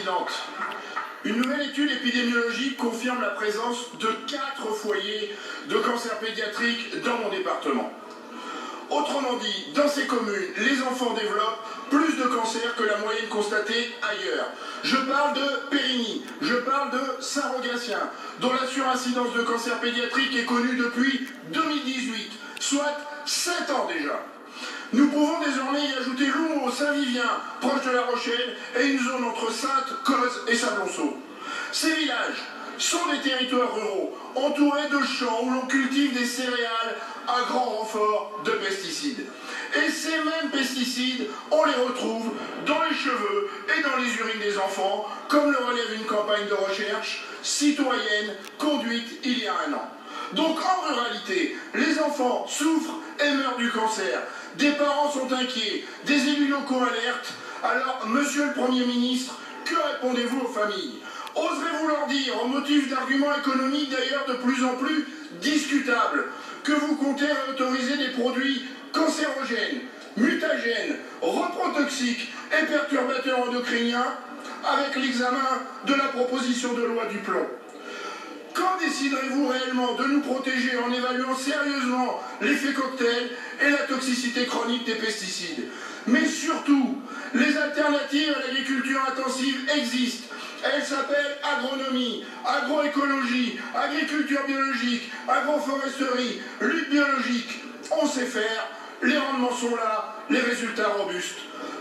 Présidente. Une nouvelle étude épidémiologique confirme la présence de 4 foyers de cancer pédiatrique dans mon département. Autrement dit, dans ces communes, les enfants développent plus de cancers que la moyenne constatée ailleurs. Je parle de Périgny, je parle de Saint-Rogatien, dont la surincidence de cancer pédiatrique est connue depuis 2018, soit 7 ans déjà. Nous pouvons désormais y ajouter Loumo, Saint-Vivien, proche de La Rochelle, et une zone entre Saintes, Cozes et Sablonceau. Ces villages sont des territoires ruraux, entourés de champs où l'on cultive des céréales à grand renfort de pesticides. Et ces mêmes pesticides, on les retrouve dans les cheveux et dans les urines des enfants, comme le relève une campagne de recherche citoyenne conduite il y a 1 an. Donc en ruralité, les enfants souffrent et meurent du cancer. Des parents sont inquiets, des élus locaux alertent. Alors, monsieur le Premier ministre, que répondez-vous aux familles? Oserez-vous leur dire, au motif d'arguments économiques d'ailleurs de plus en plus discutables, que vous comptez réautoriser des produits cancérogènes, mutagènes, reprotoxiques et perturbateurs endocriniens avec l'examen de la proposition de loi du plomb? Quand déciderez-vous réellement de nous protéger en évaluant sérieusement l'effet cocktail et la toxicité chronique des pesticides? Mais surtout, les alternatives à l'agriculture intensive existent. Elles s'appellent agronomie, agroécologie, agriculture biologique, agroforesterie, lutte biologique. On sait faire, les rendements sont là, les résultats robustes.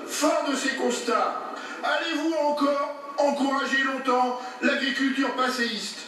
Fort de ces constats, allez-vous encore encourager longtemps l'agriculture passéiste?